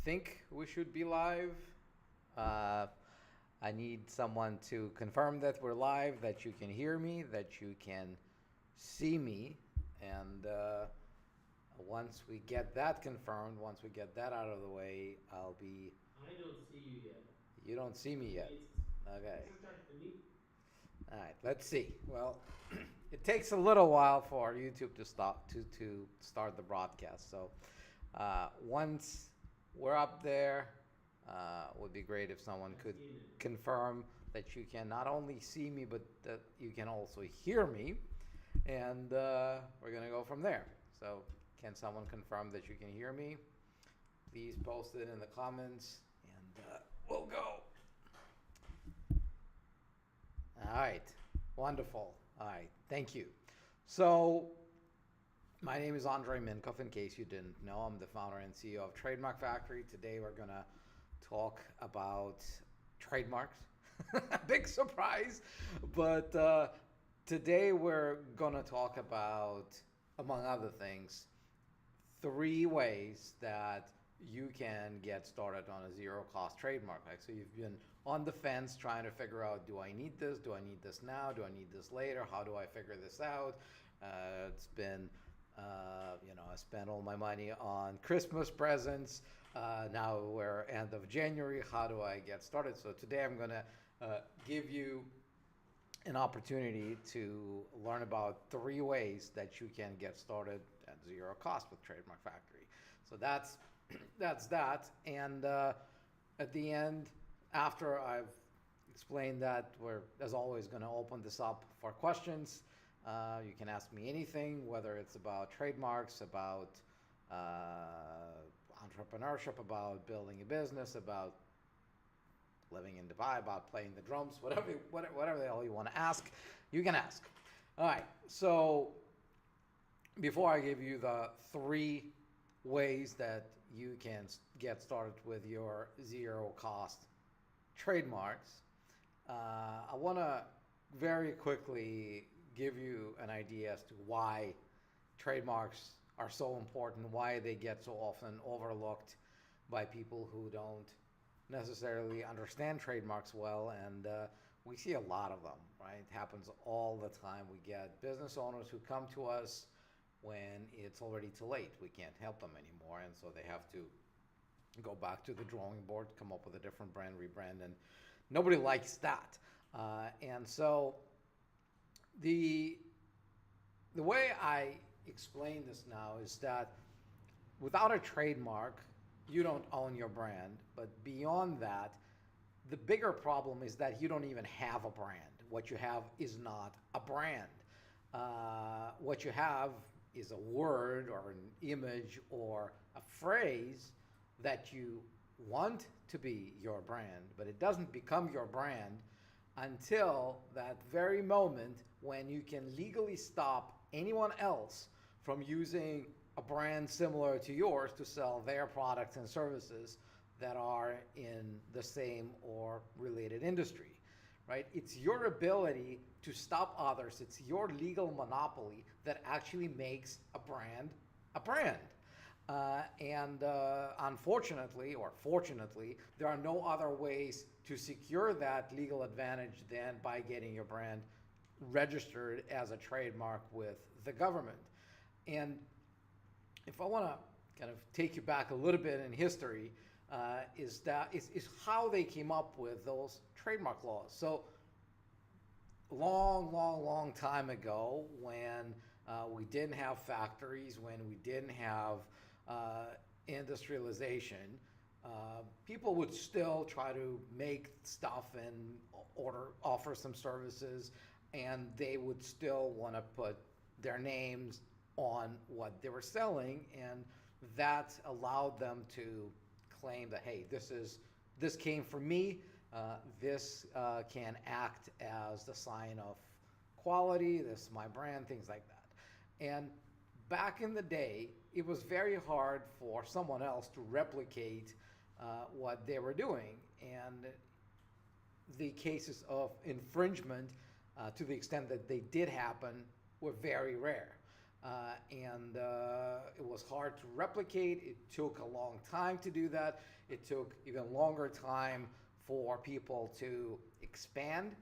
think we should be live. Uh, I need someone to confirm that we're live, that you can hear me, that you can see me. And once we get that confirmed, once we get that out of the way, I'll be. I don't see you yet. You don't see me yet. It's Okay. it's starting. All right. Let's see. Well, it takes a little while for YouTube to start the broadcast. So once we're up there, would be great if someone I've could seen it. confirm that you can not only see me but that you can also hear me, and we're gonna go from there. So can someone confirm that you can hear me? Please post it in the comments, and we'll go. All right, wonderful. All right, thank you. So, my name is Andrei Mincov. In case you didn't know, I'm the founder and CEO of Trademark Factory. Today, we're gonna talk about trademarks. Big surprise, but today we're gonna talk about, among other things, 3 ways that you can get started on a zero cost trademark. Like, so you've been on the fence trying to figure out, do I need this? Do I need this now? Do I need this later? How do I figure this out? It's been, I spent all my money on Christmas presents. Now we're end of January. How do I get started? So today I'm going to give you an opportunity to learn about 3 ways that you can get started at zero cost with Trademark Factory. So that's that. And at the end, after I've explained that, we're, as always, going to open this up for questions. You can ask me anything, whether it's about trademarks, about entrepreneurship, about building a business, about living in Dubai, about playing the drums, whatever the hell you want to ask, you can ask. All right, so before I give you the 3 ways that you can get started with your zero cost trademarks, I want to very quickly give you an idea as to why trademarks are so important, why they get so often overlooked by people who don't necessarily understand trademarks well. And we see a lot of them, right? It happens all the time. We get business owners who come to us when it's already too late. We can't help them anymore, and so they have to go back to the drawing board, come up with a different brand, rebrand, and nobody likes that. And so the way I explain this now is that without a trademark, you don't own your brand. But beyond that, the bigger problem is that you don't even have a brand. What you have is not a brand. What you have is a word or an image or a phrase that you want to be your brand, but it doesn't become your brand until that very moment when you can legally stop anyone else from using a brand similar to yours to sell their products and services that are in the same or related industry, right? It's your ability to stop others. It's your legal monopoly that actually makes a brand a brand. And unfortunately, or fortunately, there are no other ways to secure that legal advantage than by getting your brand registered as a trademark with the government. And if I want to kind of take you back a little bit in history, is how they came up with those trademark laws. So long time ago, when we didn't have factories, when we didn't have industrialization, people would still try to make stuff and offer some services, and they would still want to put their names on what they were selling, and that allowed them to claim that, hey, this came from me. This can act as the sign of quality. This is my brand, things like that. And back in the day, it was very hard for someone else to replicate what they were doing. And the cases of infringement, to the extent that they did happen, were very rare. and it was hard to replicate. It took a long time to do that. It took even longer time for people to expand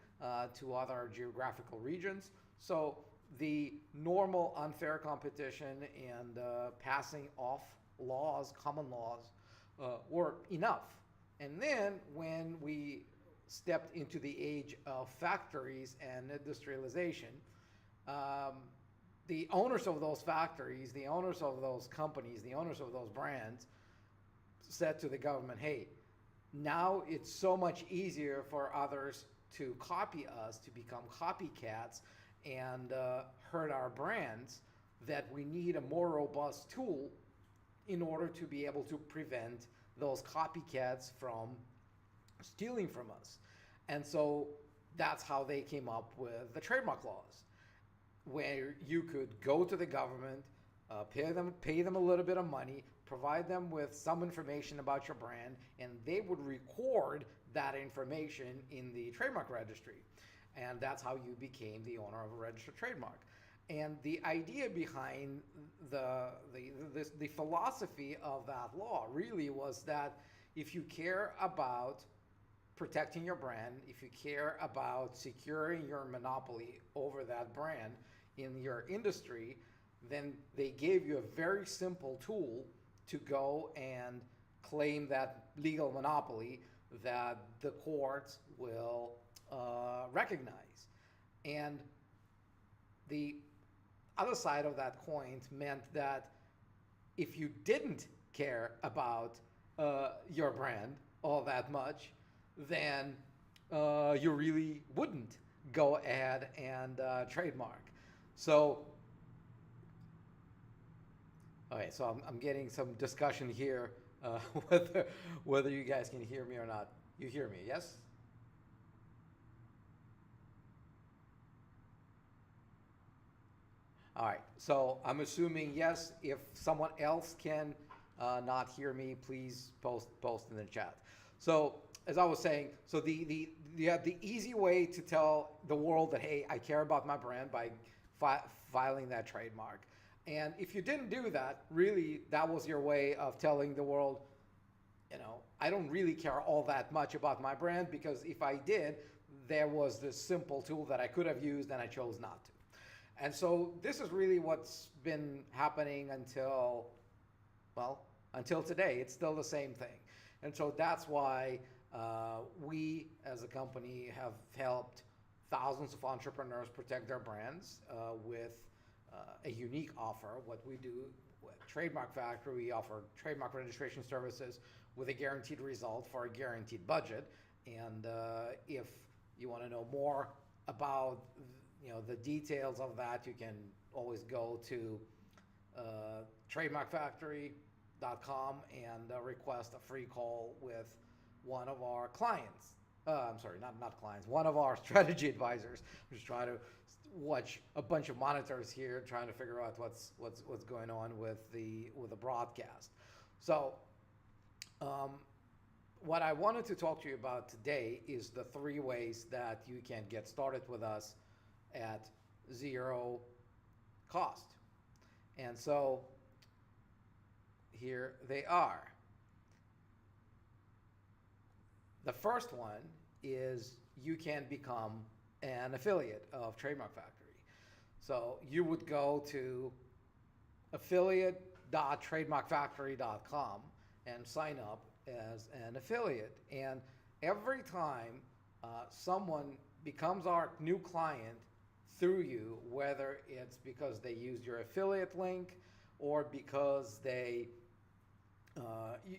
to other geographical regions. So the normal unfair competition and passing off laws, common laws, were enough. And then when we stepped into the age of factories and industrialization, the owners of those factories, the owners of those companies, the owners of those brands said to the government, hey, now it's so much easier for others to copy us, to become copycats and hurt our brands, that we need a more robust tool in order to be able to prevent those copycats from stealing from us. And so that's how they came up with the trademark laws, where you could go to the government, pay them a little bit of money, provide them with some information about your brand, and they would record that information in the trademark registry. And that's how you became the owner of a registered trademark. And the idea behind the philosophy of that law really was that if you care about protecting your brand, if you care about securing your monopoly over that brand in your industry, then they gave you a very simple tool to go and claim that legal monopoly that the courts will recognize. And the other side of that coin meant that if you didn't care about your brand all that much, then you really wouldn't go ahead and trademark. So, okay, so I'm getting some discussion here whether you guys can hear me or not. You hear me, yes? All right, so I'm assuming yes. If someone else can not hear me, please post in the chat. So as I was saying, so the easy way to tell the world that, hey, I care about my brand by filing that trademark. And if you didn't do that, really, that was your way of telling the world, I don't really care all that much about my brand, because if I did, there was this simple tool that I could have used and I chose not to. And so this is really what's been happening until today. It's still the same thing. And so that's why we as a company have helped thousands of entrepreneurs protect their brands with a unique offer. What we do with Trademark Factory, we offer trademark registration services with a guaranteed result for a guaranteed budget. And if you want to know more about the details of that, you can always go to trademarkfactory.com and request a free call with one of our clients. I'm sorry, not clients, one of our strategy advisors. I'm just trying to watch a bunch of monitors here, trying to figure out what's going on with the broadcast. So what I wanted to talk to you about today is the 3 ways that you can get started with us at zero cost. And so here they are. The first one is you can become an affiliate of Trademark Factory. So you would go to affiliate.trademarkfactory.com and sign up as an affiliate. And every time someone becomes our new client through you, whether it's because they used your affiliate link or because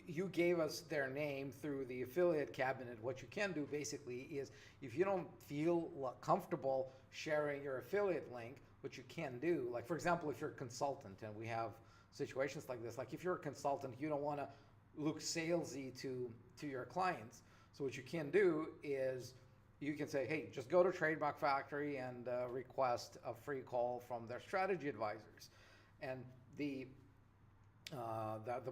you gave us their name through the affiliate cabinet, what you can do basically is, if you don't feel comfortable sharing your affiliate link, what you can do, like for example, if you're a consultant, and we have situations like this, like if you're a consultant, you don't want to look salesy to your clients. So what you can do is you can say, hey, just go to Trademark Factory and request a free call from their strategy advisors. And the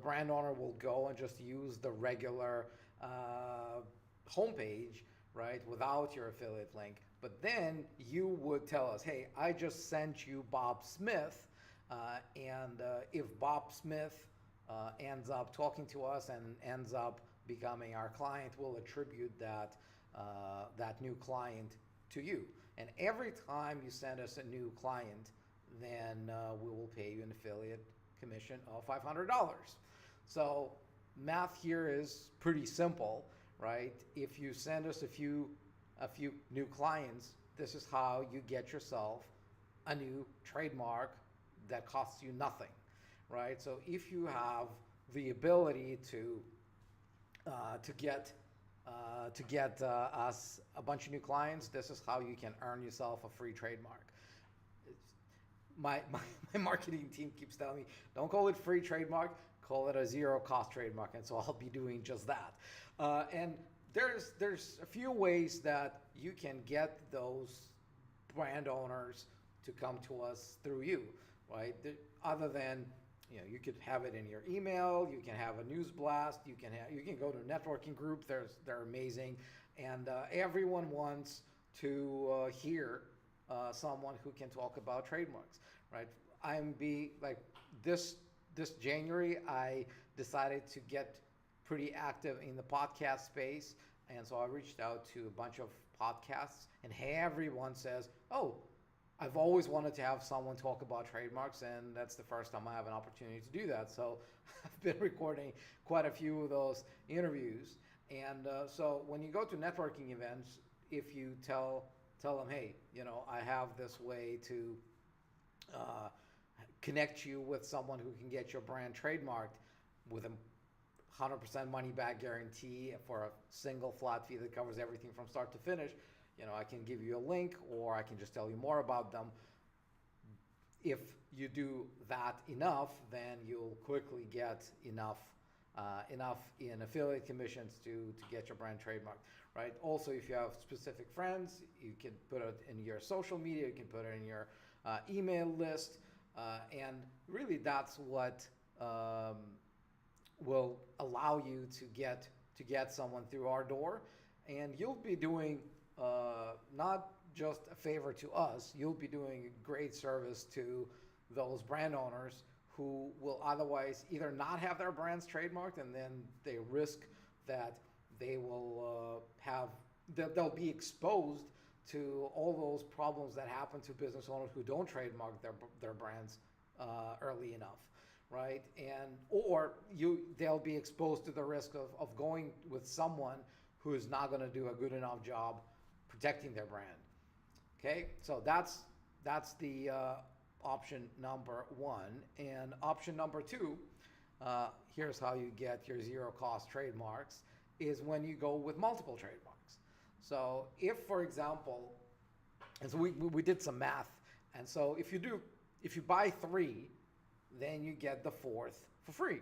brand owner will go and just use the regular homepage, right, without your affiliate link. But then you would tell us, hey, I just sent you Bob Smith If Bob Smith ends up talking to us and ends up becoming our client, we'll attribute that new client to you. And every time you send us a new client, then we will pay you an affiliate commission of $500. So math here is pretty simple, right? If you send us a few new clients, this is how you get yourself a new trademark that costs you nothing, right? So if you have the ability to get us a bunch of new clients, this is how you can earn yourself a free trademark. My marketing team keeps telling me, don't call it free trademark, call it a zero cost trademark. And so I'll be doing just that. And there's a few ways that you can get those brand owners to come to us through you, right? Other than, you could have it in your email, you can have a news blast, you can go to a networking group. They're amazing, and everyone wants to hear someone who can talk about trademarks, right? This January, I decided to get pretty active in the podcast space, and so I reached out to a bunch of podcasts, and everyone says, "Oh, I've always wanted to have someone talk about trademarks, and that's the first time I have an opportunity to do that." So I've been recording quite a few of those interviews. And so when you go to networking events, if you tell them, hey, I have this way to connect you with someone who can get your brand trademarked with a 100% money back guarantee for a single flat fee that covers everything from start to finish, I can give you a link, or I can just tell you more about them. If you do that enough, then you'll quickly get enough in affiliate commissions to get your brand trademarked, right? Also, if you have specific friends, you can put it in your social media, you can put it in your email list, and really that's what will allow you to get someone through our door, and you'll be doing not just a favor to us, you'll be doing a great service to those brand owners who will otherwise either not have their brands trademarked, and then they risk that they'll be exposed to all those problems that happen to business owners who don't trademark their brands early enough, right? Or they'll be exposed to the risk of going with someone who is not going to do a good enough job protecting their brand. Okay, so that's the option number one. And option number two, here's how you get your zero cost trademarks, is when you go with multiple trademarks. So if, for example, and so we did some math, and so if you buy 3, then you get the 4th for free.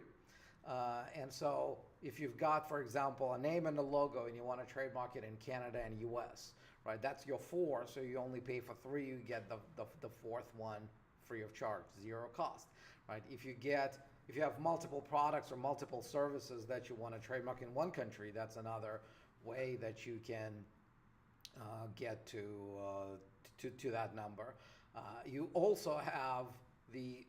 And so if you've got, for example, a name and a logo, and you want to trademark it in Canada and US, right? That's your 4, so you only pay for 3, you get the 4th one free of charge, zero cost, right? If you have multiple products or multiple services that you want to trademark in one country, that's another way that you can get to that number. You also have the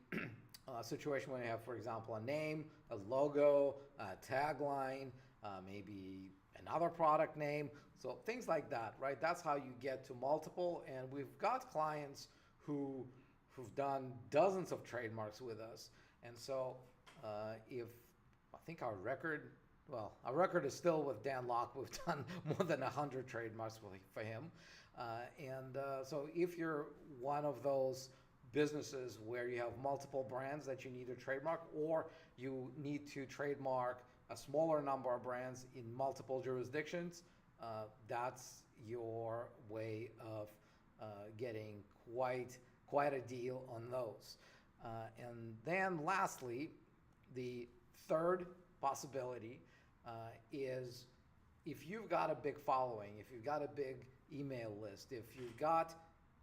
situation when you have, for example, a name, a logo, a tagline, maybe another product name, so things like that, right? That's how you get to multiple. And we've got clients who've done dozens of trademarks with us. And so if I think our record is still with Dan Locke. We've done more than 100 trademarks for him. So if you're one of those businesses where you have multiple brands that you need to trademark, or you need to trademark a smaller number of brands in multiple jurisdictions, that's your way of getting quite a deal on those. And then lastly, the third possibility is if you've got a big following, if you've got a big email list, if you've got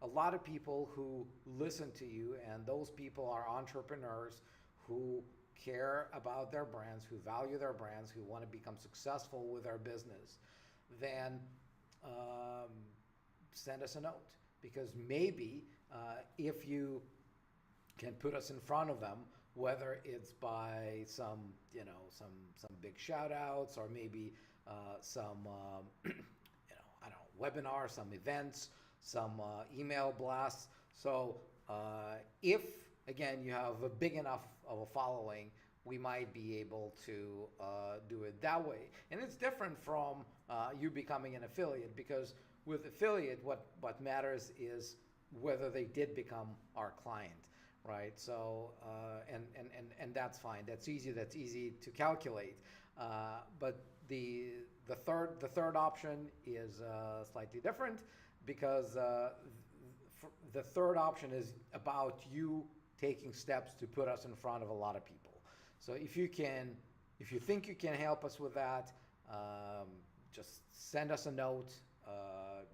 a lot of people who listen to you, and those people are entrepreneurs who care about their brands, who value their brands, who want to become successful with their business, then send us a note. Because maybe if you can put us in front of them, whether it's by some, some big shout outs, or maybe some, I don't know, webinars, some events, some email blasts. So if, again, you have a big enough of a following, we might be able to do it that way. And it's different from you becoming an affiliate, because with affiliate, what matters is whether they did become our client, right? So, and that's fine. That's easy to calculate. But the third option is slightly different, because the third option is about you taking steps to put us in front of a lot of people. So if you think you can help us with that, just send us a note on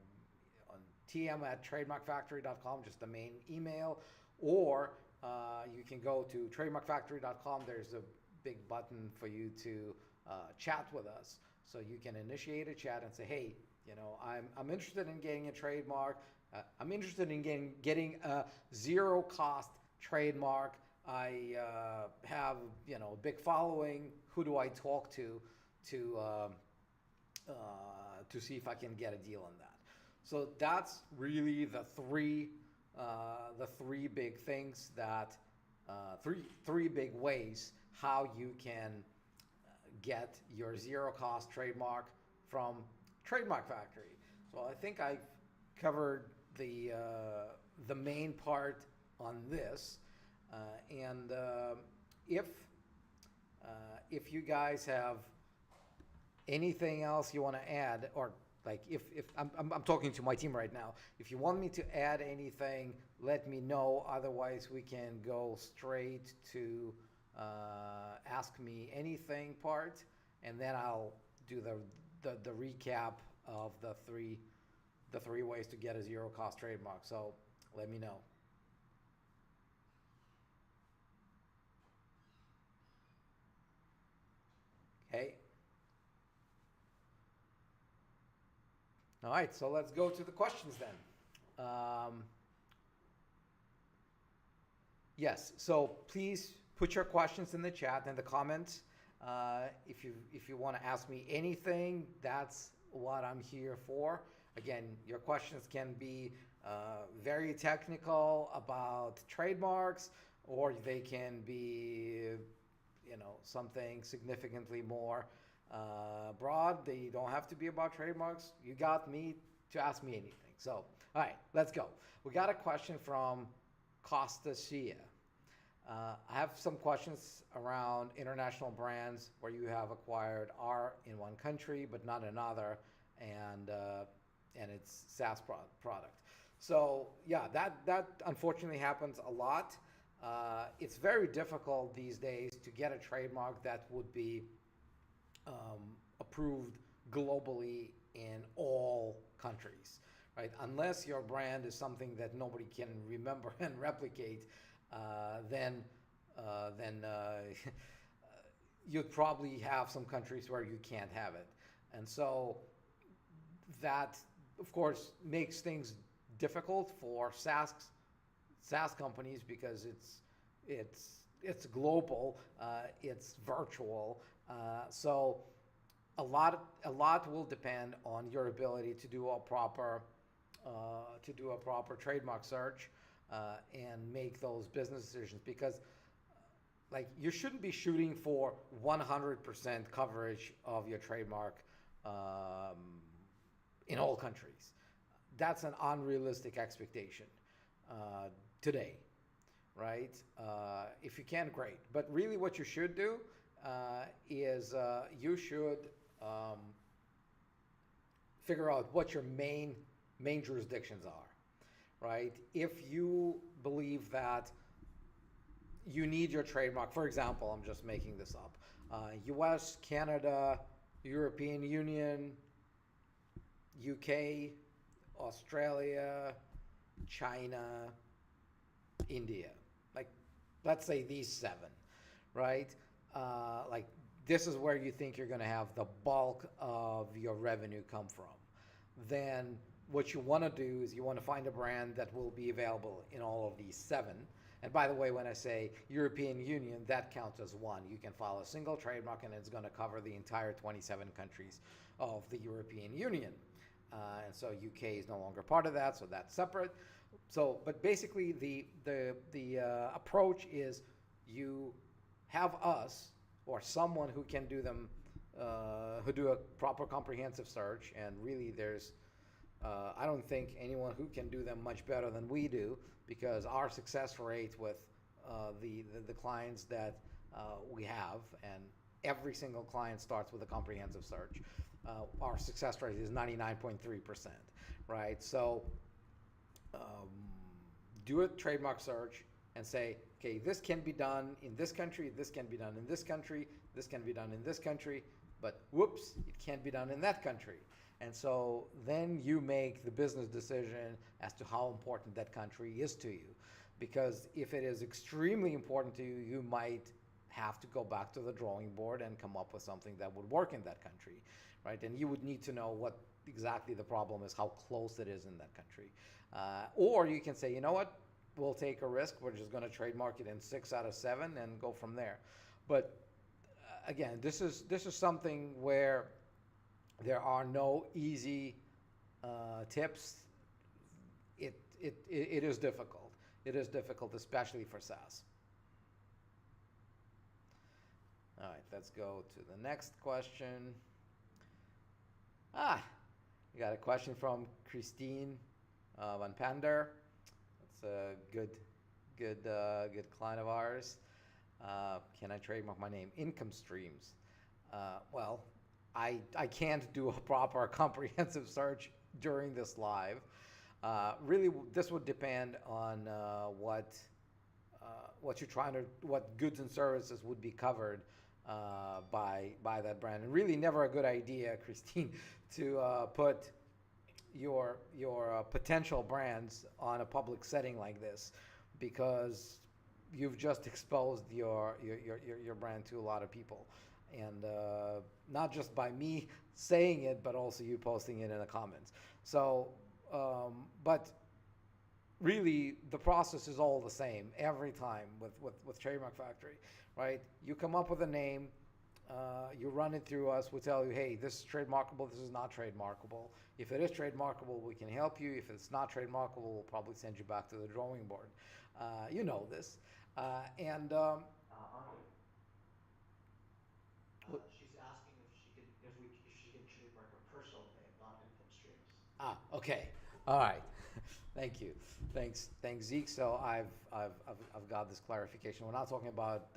tm@trademarkfactory.com, just the main email, or you can go to trademarkfactory.com. There's a big button for you to chat with us. So you can initiate a chat and say, hey, I'm interested in getting a trademark. I'm interested in getting a zero cost trademark. I have a big following. Who do I talk to see if I can get a deal on that? So that's really the three big things that three big ways how you can get your zero cost trademark from Trademark Factory. So I think I've covered the main part on this. And if you guys have anything else you want to add, or like if I'm talking to my team right now, if you want me to add anything, let me know. Otherwise, we can go straight to ask me anything part, and then I'll do the recap of the three ways to get a zero cost trademark. So let me know. Okay. All right, so let's go to the questions then. Yes, so please put your questions in the chat and the comments. If you want to ask me anything, that's what I'm here for. Again, your questions can be very technical about trademarks, or they can be something significantly more broad. They don't have to be about trademarks. You got me to ask me anything. So, all right, let's go. We got a question from Costa Cia. I have some questions around international brands where you have acquired R in one country but not another, and it's SaaS product. So yeah, that unfortunately happens a lot. It's very difficult these days to get a trademark that would be approved globally in all countries, right? Unless your brand is something that nobody can remember and replicate, then you'd probably have some countries where you can't have it. And so that, of course, makes things difficult for SaaS companies, because it's global, it's virtual. So a lot will depend on your ability to do a proper trademark search and make those business decisions, because like you shouldn't be shooting for 100% coverage of your trademark in all countries. That's an unrealistic expectation today, right? If you can, great. But really what you should do is you should figure out what your main jurisdictions are, right? If you believe that you need your trademark, for example, I'm just making this up, US, Canada, European Union, UK, Australia, China, India, like let's say these 7, right? Like this is where you think you're going to have the bulk of your revenue come from. Then what you want to do is you want to find a brand that will be available in all of these 7, And by the way, when I say European Union, that counts as one. You can file a single trademark and it's going to cover the entire 27 countries of the European Union. And so UK is no longer part of that, so that's separate. So, but basically the approach is you have us or someone who can do them, who do a proper comprehensive search, and really there's, I don't think anyone who can do them much better than we do, because our success rate with the clients that we have, and every single client starts with a comprehensive search. Our success rate is 99.3%, right? So do a trademark search and say, okay, this can be done in this country, this can be done in this country, this can be done in this country, but whoops, it can't be done in that country. And so then you make the business decision as to how important that country is to you. Because if it is extremely important to you, you might have to go back to the drawing board and come up with something that would work in that country, right? And you would need to know what exactly the problem is, how close it is in that country. Or you can say, you know what, we'll take a risk. We're just going to trademark it in 6 out of 7 and go from there. But again, this is something where there are no easy tips. It is difficult. It is difficult, especially for SaaS. All right, let's go to the next question. We got a question from Christine Van Pander. That's a good client of ours. Can I trademark my name? Income streams. Well, I can't do a proper comprehensive search during this live. Really, this would depend on what you're trying to, what goods and services would be covered by that brand. And really, never a good idea, Christine, to put your potential brands on a public setting like this, because you've just exposed your brand to a lot of people. And not just by me saying it, but also you posting it in the comments. So, but really the process is all the same every time with Trademark Factory, right? You come up with a name, you run it through us, we tell you, hey, this is trademarkable, this is not trademarkable. If it is trademarkable, we can help you. If it's not trademarkable, we'll probably send you back to the drawing board. You know this. She's asking if she can trademark a personal name, not income streams. Okay, all right. Thank you. Thanks, Zeke. So I've got this clarification. We're not talking about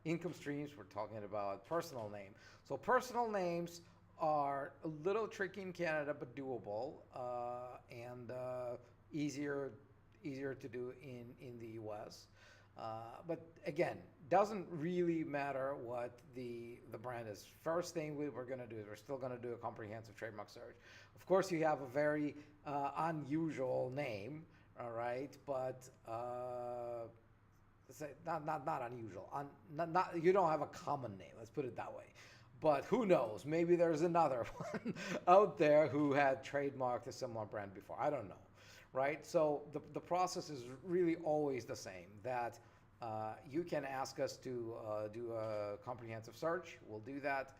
income streams. We're talking about personal name. So personal names are a little tricky in Canada, but doable, and easier to do in the U.S. But again, doesn't really matter what the brand is. First thing we're going to do is we're still going to do a comprehensive trademark search. Of course, you have a very unusual name, all right, but not unusual. You don't have a common name. Let's put it that way. But who knows? Maybe there's another one out there who had trademarked a similar brand before. I don't know, right? So the process is really always the same. That you can ask us to do a comprehensive search. We'll do that,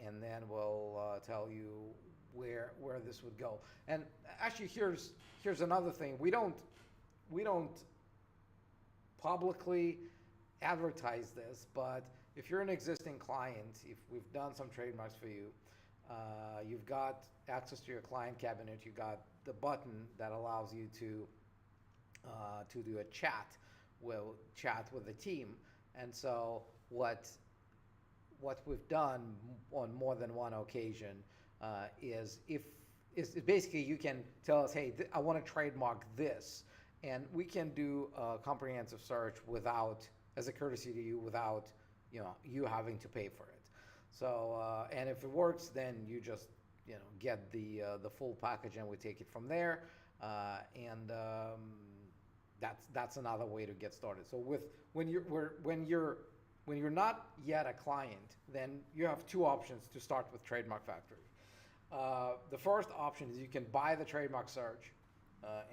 and then we'll tell you where this would go. And actually, here's another thing. We don't publicly advertise this, but if you're an existing client, if we've done some trademarks for you, you've got access to your client cabinet. You've got the button that allows you to do a chat with the team. And so what we've done on more than one occasion is basically you can tell us, hey, I want to trademark this, and we can do a comprehensive search without, as a courtesy to you, without you having to pay for it. So and if it works, then you just get the full package, and we take it from there. That's another way to get started. So when you're not yet a client, then you have two options to start with Trademark Factory. The first option is you can buy the trademark search,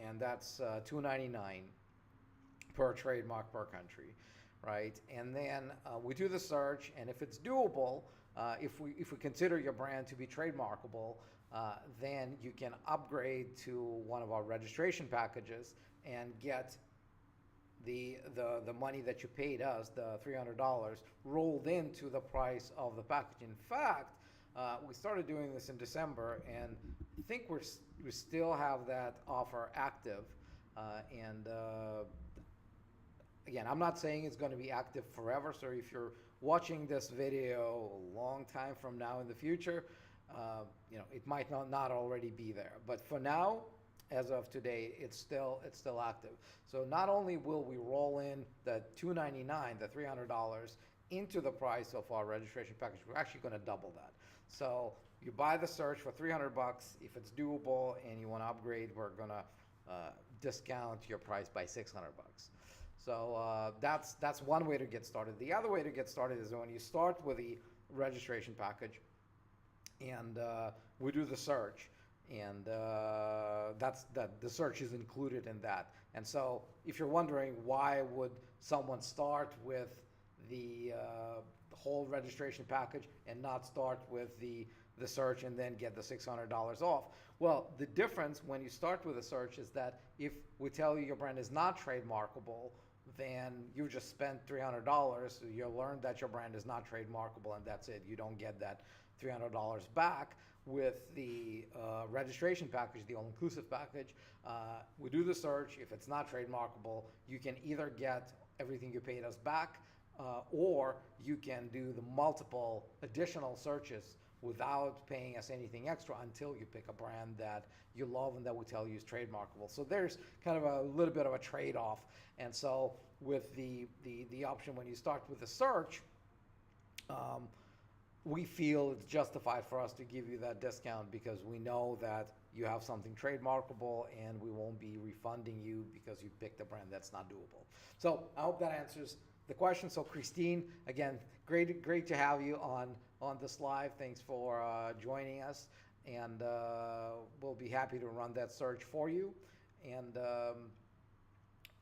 and that's $2.99. per trademark per country, right? And then we do the search, and if it's doable, if we consider your brand to be trademarkable, then you can upgrade to one of our registration packages and get the money that you paid us, the $300, rolled into the price of the package. In fact, we started doing this in December, and I think we still have that offer active. Again, I'm not saying it's going to be active forever. So if you're watching this video a long time from now in the future, it might not already be there. But for now, as of today, it's still active. So not only will we roll in the $299, the $300 into the price of our registration package, we're actually going to double that. So you buy the search for $300. If it's doable and you want to upgrade, we're going to discount your price by $600. So that's one way to get started. The other way to get started is when you start with the registration package, and we do the search, and the search is included in that. And so if you're wondering why would someone start with the whole registration package and not start with the search and then get the $600 off, well, the difference when you start with a search is that if we tell you your brand is not trademarkable, then you just spent $300. So you'll learn that your brand is not trademarkable, and that's it. You don't get that $300 back. With the registration package, the all-inclusive package, we do the search. If it's not trademarkable, you can either get everything you paid us back, or you can do the multiple additional searches without paying us anything extra until you pick a brand that you love and that we tell you is trademarkable. So there's kind of a little bit of a trade-off. And so with the option when you start with the search, we feel it's justified for us to give you that discount because we know that you have something trademarkable and we won't be refunding you because you picked a brand that's not doable. So I hope that answers the question. So Christine, again, great to have you on this live. Thanks for joining us, and we'll be happy to run that search for you. And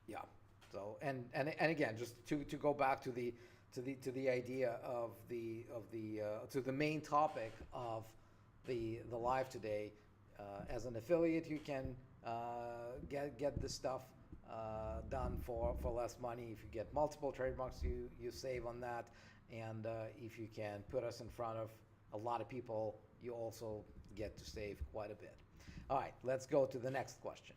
yeah, so and again, just to go back to the idea of to the main topic of the live today. As an affiliate, you can get this stuff done for less money. If you get multiple trademarks, you save on that. And if you can put us in front of a lot of people, you also get to save quite a bit. All right, let's go to the next question.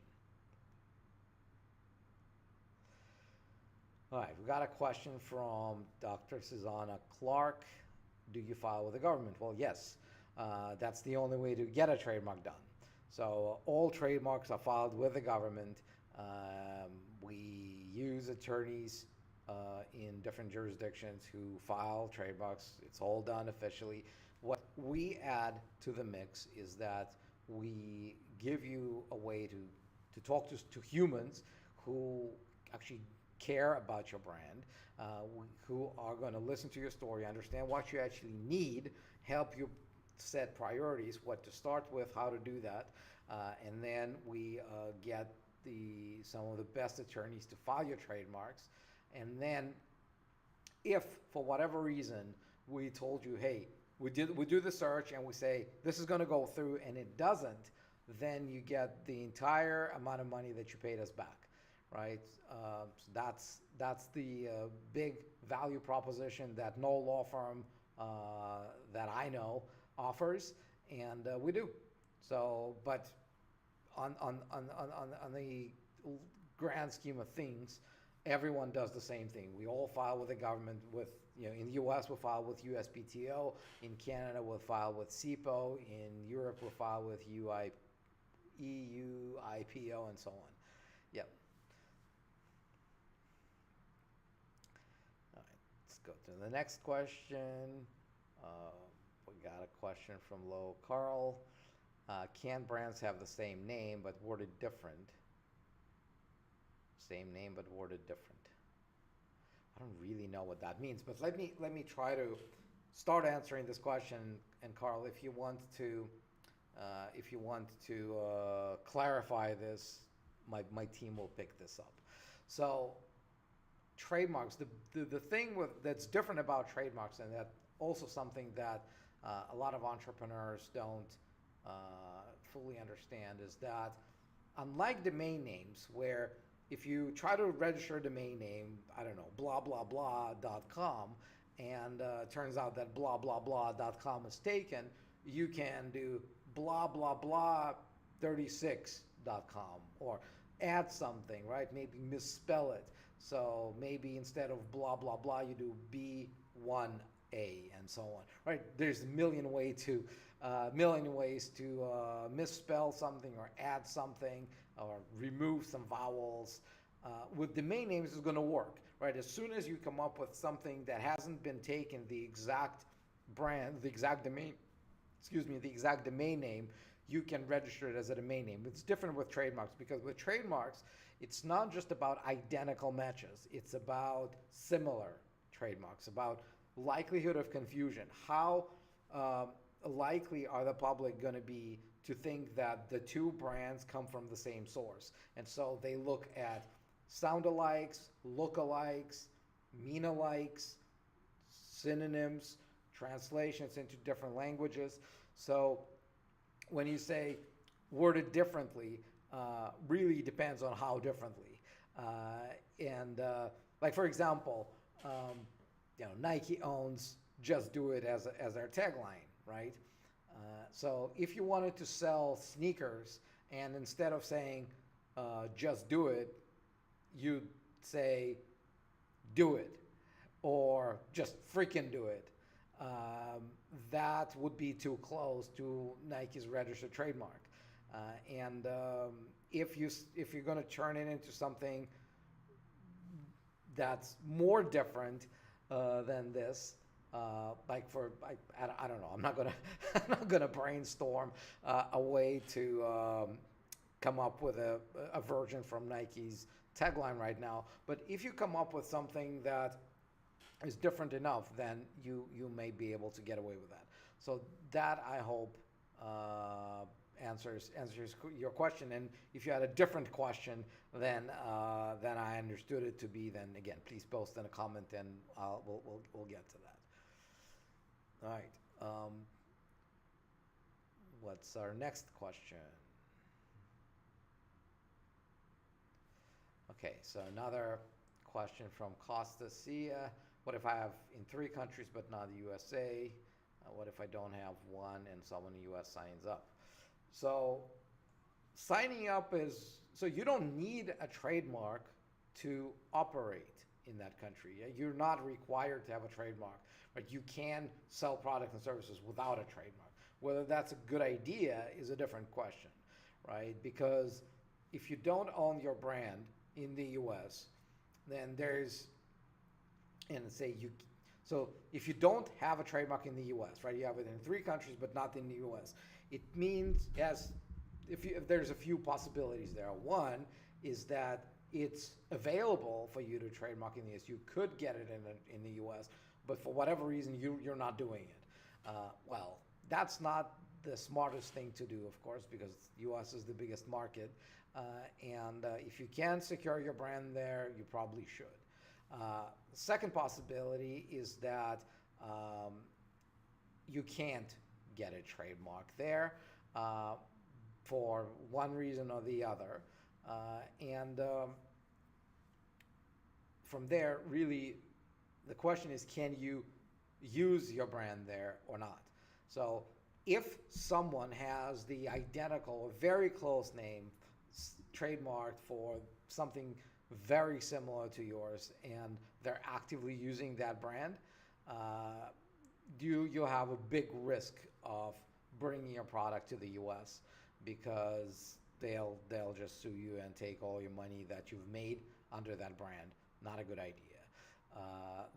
All right, we got a question from Dr. Susanna Clark. Do you file with the government? Well, yes. That's the only way to get a trademark done. So all trademarks are filed with the government. We use attorneys in different jurisdictions who file trademarks. It's all done officially. What we add to the mix is that we give you a way to talk to humans who actually care about your brand, who are going to listen to your story, understand what you actually need, help you set priorities, what to start with, how to do that, and then we get some of the best attorneys to file your trademarks. And then if for whatever reason we told you, hey, we do the search and we say this is going to go through and it doesn't, then you get the entire amount of money that you paid us back, right? So that's the big value proposition that no law firm that I know offers, and we do. So, but on the grand scheme of things, everyone does the same thing. We all file with the government. In the U.S. we'll file with USPTO. In Canada we'll file with CIPO. In Europe we'll file with EU, IPO, and so on. Yep. All right, let's go to the next question. We got a question from Lo Carl. Can brands have the same name but worded different? Same name but worded different. I don't really know what that means, but let me try to start answering this question. And Carl, if you want to clarify this, my team will pick this up. So trademarks, the thing that's different about trademarks, and that also something that a lot of entrepreneurs don't fully understand, is that unlike domain names, where if you try to register a domain name, I don't know, blah, blah, blah.com, and turns out that blah, blah, blah.com is taken, you can do blah, blah, blah 36.com, or add something, right? Maybe misspell it. So maybe instead of blah, blah, blah, you do B1A and so on, right? There's a million ways to misspell something or add something or remove some vowels. With domain names, it's going to work, right? As soon as you come up with something that hasn't been taken, the exact brand, the exact domain name, you can register it as a domain name. It's different with trademarks, because with trademarks, it's not just about identical matches. It's about similar trademarks, about likelihood of confusion. How likely are the public going to be to think that the two brands come from the same source? And so they look at sound-alikes, look-alikes, mean-alikes, synonyms, translations into different languages. So when you say worded differently, really depends on how differently. Like for example, Nike owns "Just Do It" as their tagline, right? So if you wanted to sell sneakers, and instead of saying "Just Do It," you'd say "Do It," or "Just freaking do it." That would be too close to Nike's registered trademark. If you're going to turn it into something that's more different than this, I don't know. I'm not gonna brainstorm a way to come up with a version from Nike's tagline right now. But if you come up with something that is different enough, then you may be able to get away with that. So that, I hope, answers your question. And if you had a different question than I understood it to be, then again, please post in a comment, and we'll get to that. All right. What's our next question? Okay, so another question from Costa Cia. What if I have in 3 countries but not the USA? What if I don't have one and someone in the US signs up? So signing up so you don't need a trademark to operate in that country. You're not required to have a trademark, but you can sell products and services without a trademark. Whether that's a good idea is a different question, right? Because if you don't own your brand in the US, then so if you don't have a trademark in the US, right, you have it in 3 countries but not in the US, it means, if there's a few possibilities there. One is that it's available for you to trademark in the US. You could get it in the US, but for whatever reason, you're not doing it. Well, that's not the smartest thing to do, of course, because the US is the biggest market. If you can secure your brand there, you probably should. The second possibility is that you can't get a trademark there for one reason or the other. From there, really, the question is, can you use your brand there or not? So if someone has the identical or very close name trademarked for something very similar to yours, and they're actively using that brand, you'll have a big risk of bringing your product to the US, because they'll just sue you and take all your money that you've made under that brand. Not a good idea.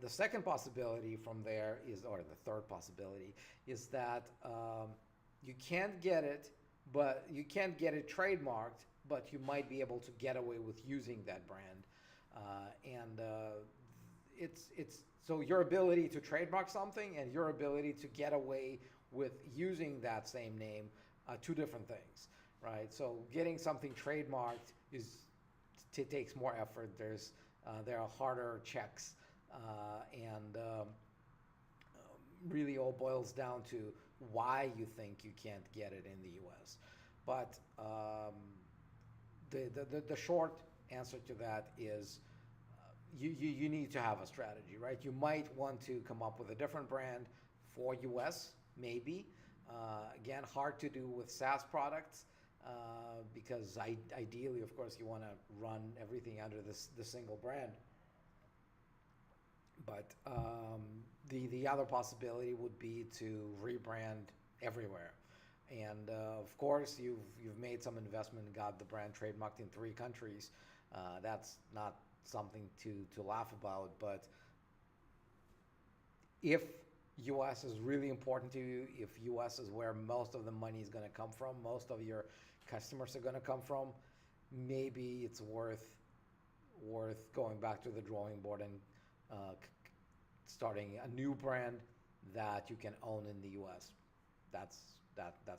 The second possibility from there or the third possibility is that you can't get it trademarked, but you might be able to get away with using that brand. So your ability to trademark something and your ability to get away with using that same name are 2 different things, right? So getting something trademarked takes more effort. There's There are harder checks, and really all boils down to why you think you can't get it in the U.S. But the short answer to that is you need to have a strategy, right? You might want to come up with a different brand for US, maybe. Again, hard to do with SaaS products because ideally, of course, you want to run everything under the single brand. But the other possibility would be to rebrand everywhere. And of course, you've made some investment and got the brand trademarked in 3 countries. That's not something to laugh about, but if US is really important to you, if US is where most of the money is going to come from, most of your customers are going to come from, maybe it's worth going back to the drawing board and starting a new brand that you can own in the US. That's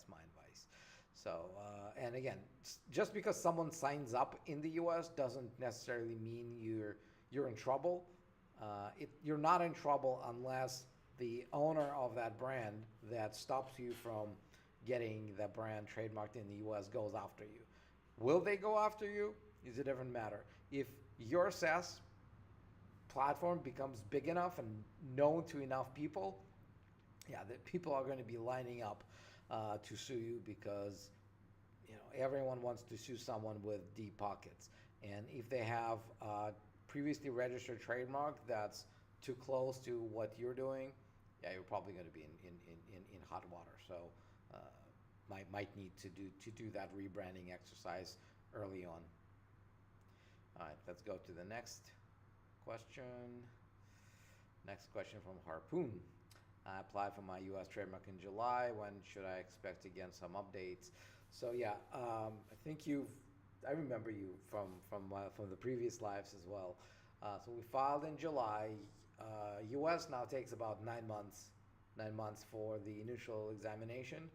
my advice. So, and again, just because someone signs up in the U.S. doesn't necessarily mean you're in trouble. You're not in trouble unless the owner of that brand that stops you from getting that brand trademarked in the U.S. goes after you. Will they go after you? Is a different matter. If your SaaS platform becomes big enough and known to enough people, yeah, that people are going to be lining up to sue you because everyone wants to sue someone with deep pockets. And if they have a previously registered trademark that's too close to what you're doing, yeah, you're probably going to be in hot water. So might need to do that rebranding exercise early on. All right, let's go to the next question. Next question from Harpoon. I applied for my U.S. trademark in July. When should I expect again some updates? So yeah, I think I remember you from the previous lives as well. So we filed in July. U.S. now takes about 9 months. 9 months for the initial examination.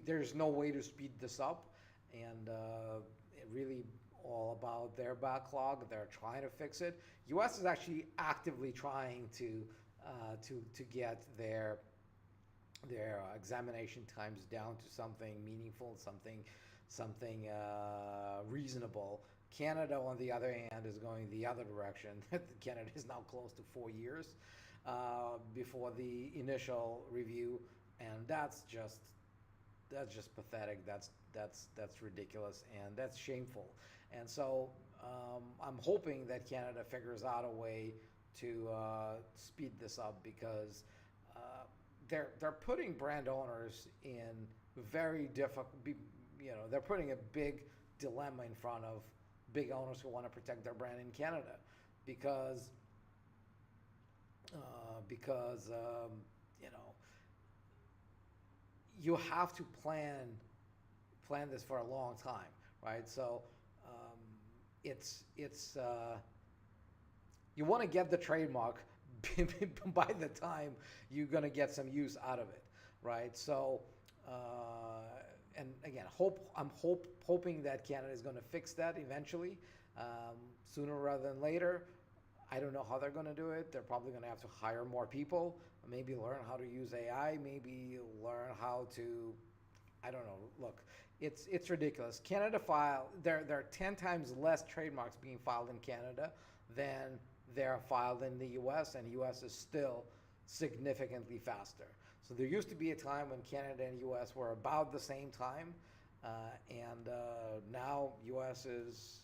There's no way to speed this up, and it really all about their backlog. They're trying to fix it. U.S. is actually actively trying to get their examination times down to something meaningful, something reasonable. Canada, on the other hand, is going the other direction. Canada is now close to 4 years before the initial review, and that's just pathetic. That's ridiculous, and that's shameful. And so I'm hoping that Canada figures out a way to speed this up, because they're putting brand owners in very difficult. They're putting a big dilemma in front of big owners who want to protect their brand in Canada, because you have to plan this for a long time, right? So you want to get the trademark by the time you're going to get some use out of it, right? So and again, I'm hoping that Canada is going to fix that eventually, sooner rather than later. I don't know how they're going to do it. They're probably going to have to hire more people, maybe learn how to use AI, maybe learn how to, I don't know. Look, it's ridiculous. Canada there are 10 times less trademarks being filed in Canada than they're filed in the US, and US is still significantly faster. So there used to be a time when Canada and US were about the same time, and now US is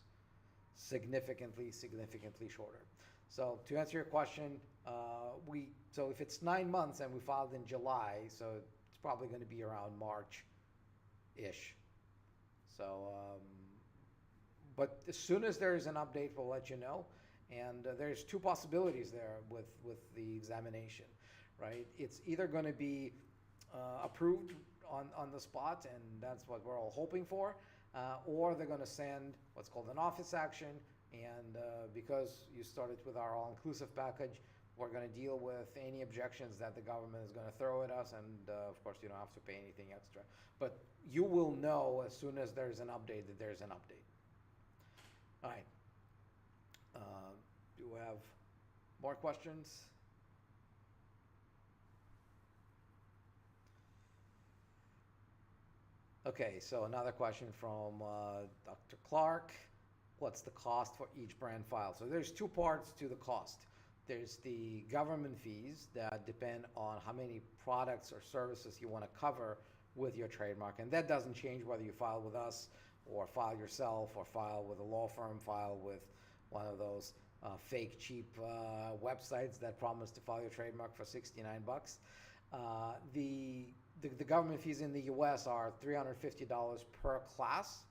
significantly shorter. So to answer your question, so if it's 9 months and we filed in July, so it's probably going to be around March-ish. So, but as soon as there is an update, we'll let you know. And there's 2 possibilities there with the examination, right? It's either going to be approved on the spot, and that's what we're all hoping for, or they're going to send what's called an office action. And because you started with our all-inclusive package, we're going to deal with any objections that the government is going to throw at us, and of course you don't have to pay anything extra. But you will know as soon as there's an update that there's an update. All right. Do we have more questions? Okay, so another question from Dr. Clark. What's the cost for each brand file? So there's two parts to the cost. There's the government fees that depend on how many products or services you want to cover with your trademark. And that doesn't change whether you file with us or file yourself or file with a law firm, file with one of those fake cheap websites that promise to file your trademark for 69 bucks. The government fees in the US are $350 per class.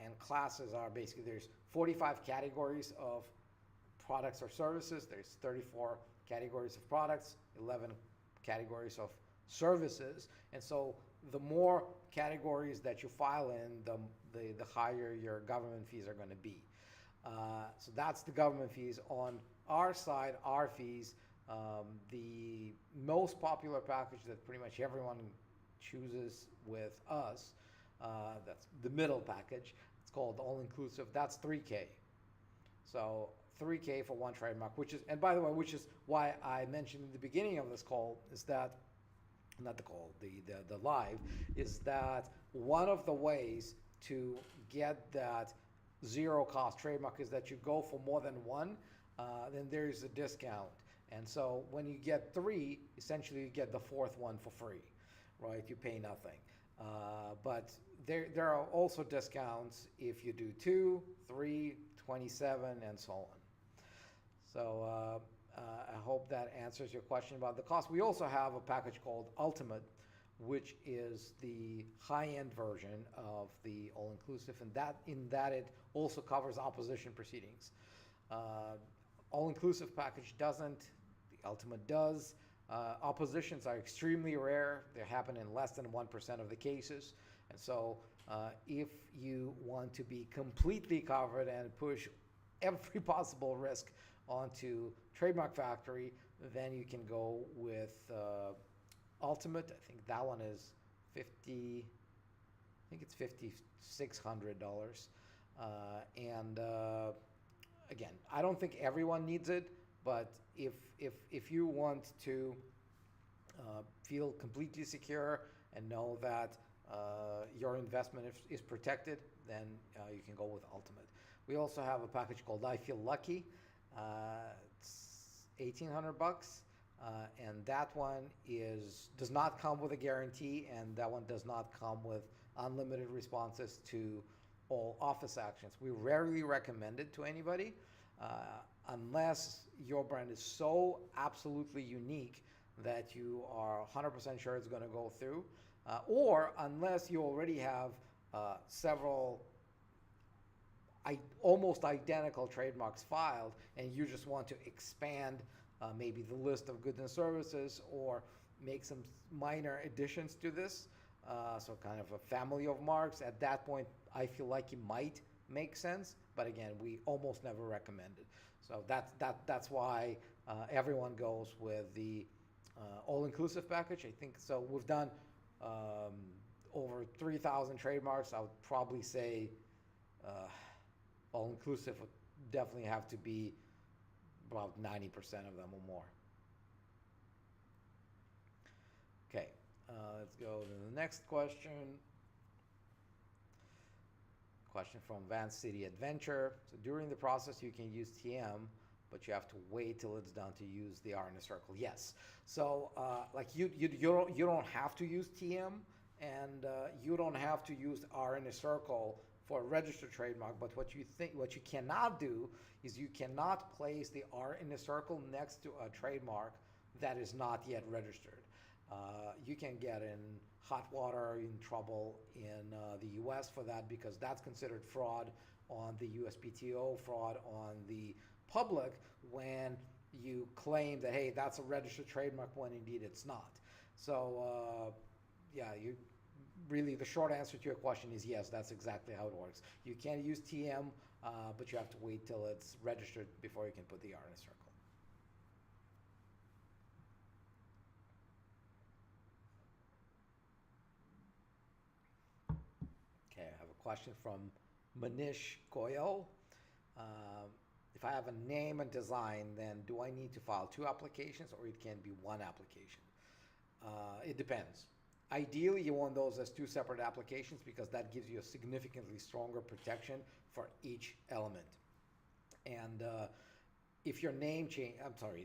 And classes are basically, there's 45 categories of products or services. There's 34 categories of products, 11 categories of services. And so the more categories that you file in, the higher your government fees are going to be. So that's the government fees. On our side, our fees, the most popular package that pretty much everyone chooses with us, that's the middle package. It's called all-inclusive. That's $3K. So $3K for one trademark, which is, and by the way, which is why I mentioned in the beginning of this call, is that, not the call, the live, is that one of the ways to get that zero cost trademark is that you go for more than one, then there's a discount. And so when you get three, essentially you get the fourth one for free, right? You pay nothing. But there are also discounts if you do 2, 3, 27, and so on. So I hope that answers your question about the cost. We also have a package called Ultimate, which is the high-end version of the all-inclusive, and in that it also covers opposition proceedings. All-inclusive package doesn't, the Ultimate does. Oppositions are extremely rare. They happen in less than 1% of the cases. And so if you want to be completely covered and push every possible risk onto Trademark Factory, then you can go with Ultimate. I think that one is $5,600. Again, I don't think everyone needs it, but if you want to feel completely secure and know that your investment is protected, then you can go with Ultimate. We also have a package called I Feel Lucky. It's $1,800, and that one does not come with a guarantee, and that one does not come with unlimited responses to all office actions. We rarely recommend it to anybody unless your brand is so absolutely unique that you are 100% sure it's going to go through, or unless you already have several almost identical trademarks filed and you just want to expand maybe the list of goods and services or make some minor additions to this, so kind of a family of marks. At that point, I feel like it might make sense, but again, we almost never recommend it. So that's why everyone goes with the all-inclusive package. I think so. We've done over 3,000 trademarks. I would probably say all-inclusive would definitely have to be about 90% of them or more. Okay, let's go to the next question. Question from Van City Adventure. So during the process, you can use TM, but you have to wait till it's done to use the R in a circle. Yes. So like you don't have to use TM, and you don't have to use R in a circle for a registered trademark. But what you cannot do is you cannot place the R in a circle next to a trademark that is not yet registered. You can get in hot water, in trouble in the US for that, because that's considered fraud on the USPTO, fraud on the public, when you claim that, hey, that's a registered trademark when indeed it's not. So yeah, really the short answer to your question is yes, that's exactly how it works. You can use TM, but you have to wait till it's registered before you can put the R in a circle. Okay, I have a question from Manish Goyal. if I have a name and design, then do I need to file 2 applications, or it can be 1 application? It depends. Ideally, you want those as 2 separate applications because that gives you a significantly stronger protection for each element. And if your name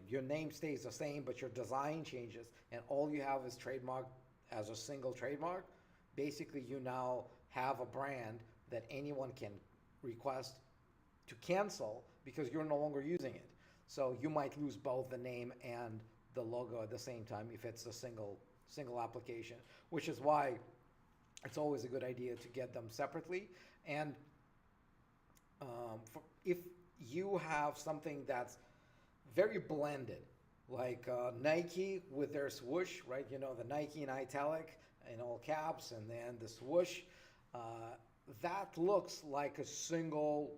your name stays the same, but your design changes, and all you have is trademark as a single trademark, basically you now have a brand that anyone can request to cancel because you're no longer using it. So you might lose both the name and the logo at the same time if it's a single application, which is why it's always a good idea to get them separately. And if you have something that's very blended, like Nike with their swoosh, right? You know, the Nike in italic in all caps, and then the swoosh, that looks like a single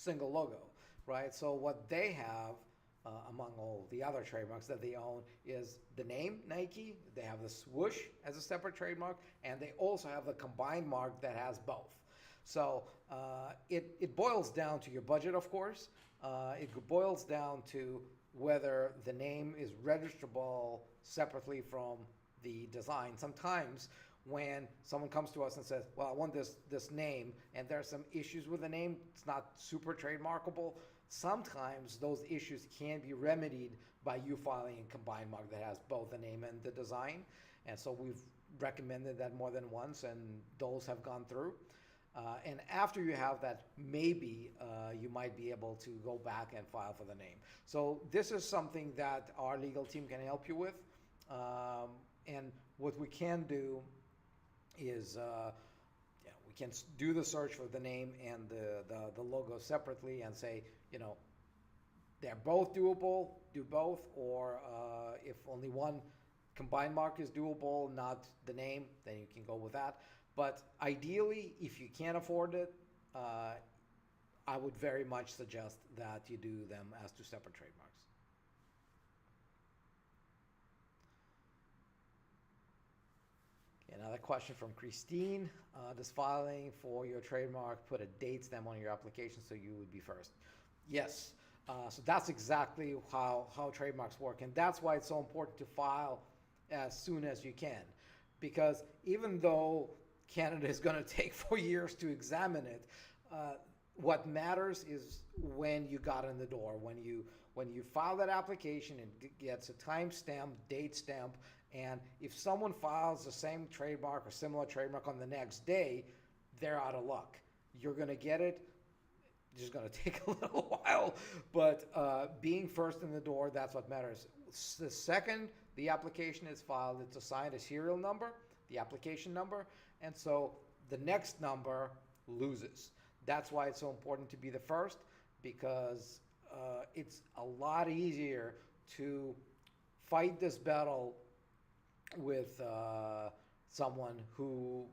logo, right? So what they have among all the other trademarks that they own is the name Nike, they have the swoosh as a separate trademark, and they also have a combined mark that has both. So it boils down to your budget, of course. It boils down to whether the name is registrable separately from the design. Sometimes when someone comes to us and says, well, I want this name, and there are some issues with the name, it's not super trademarkable, sometimes those issues can be remedied by you filing a combined mark that has both the name and the design. And so we've recommended that more than once, and those have gone through. And after you have that, maybe you might be able to go back and file for the name. So this is something that our legal team can help you with. And what we can do is we can do the search for the name and the logo separately and say, you know, they're both doable, do both, or if only one combined mark is doable, not the name, then you can go with that. But ideally, if you can't afford it, I would very much suggest that you do them as 2 separate trademarks. Okay, another question from Christine. Does filing for your trademark put a date stamp on your application so you would be first? Yes. So that's exactly how trademarks work. And that's why it's so important to file as soon as you can. Because even though Canada is going to take 4 years to examine it, what matters is when you got in the door, when you file that application and gets a time stamp, date stamp, and if someone files the same trademark or similar trademark on the next day, they're out of luck. You're going to get it. It's just going to take a little while, but being first in the door, that's what matters. The second the application is filed, it's assigned a serial number, the application number, and so the next number loses. That's why it's so important to be the first, because it's a lot easier to fight this battle with someone who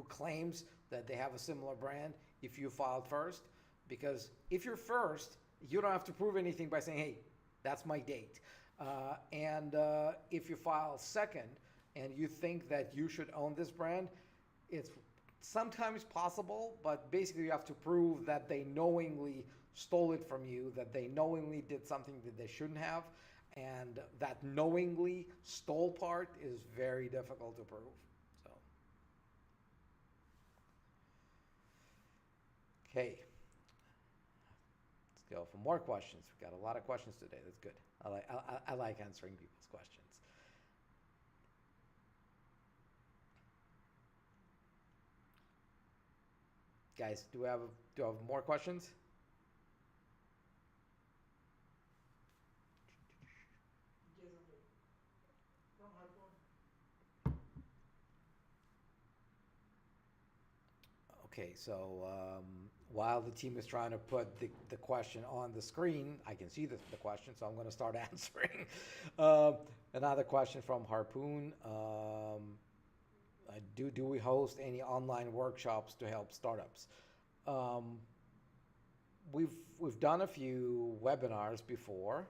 claims that they have a similar brand if you filed first, because if you're first, you don't have to prove anything by saying, hey, that's my date. And if you file second and you think that you should own this brand, it's sometimes possible, but basically you have to prove that they knowingly stole it from you, that they knowingly did something that they shouldn't have, and that knowingly stole part is very difficult to prove. So, okay, let's go for more questions. We've got a lot of questions today. That's good. I like answering people's questions. Guys, do I have more questions? Okay, so while the team is trying to put the question on the screen, I can see the question, so I'm going to start answering. Another question from Harpoon. Do we host any online workshops to help startups? We've done a few webinars before,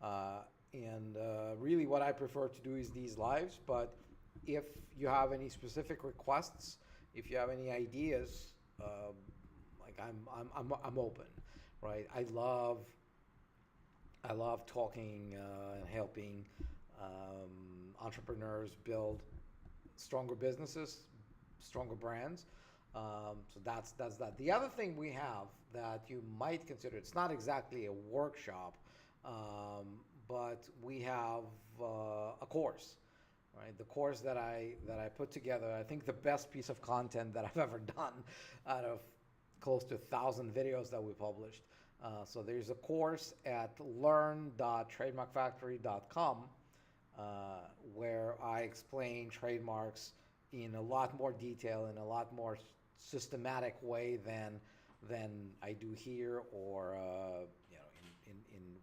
and really what I prefer to do is these lives, but if you have any specific requests, if you have any ideas, like Like I'm open, right? I love talking and helping entrepreneurs build stronger businesses, stronger brands. So that's that. The other thing we have that you might consider, it's not exactly a workshop, but we have a course, right? The course that I put together, I think the best piece of content that I've ever done out of close to 1,000 videos that we published. So there's a course at learn.trademarkfactory.com where I explain trademarks in a lot more detail, in a lot more systematic way than I do here, or in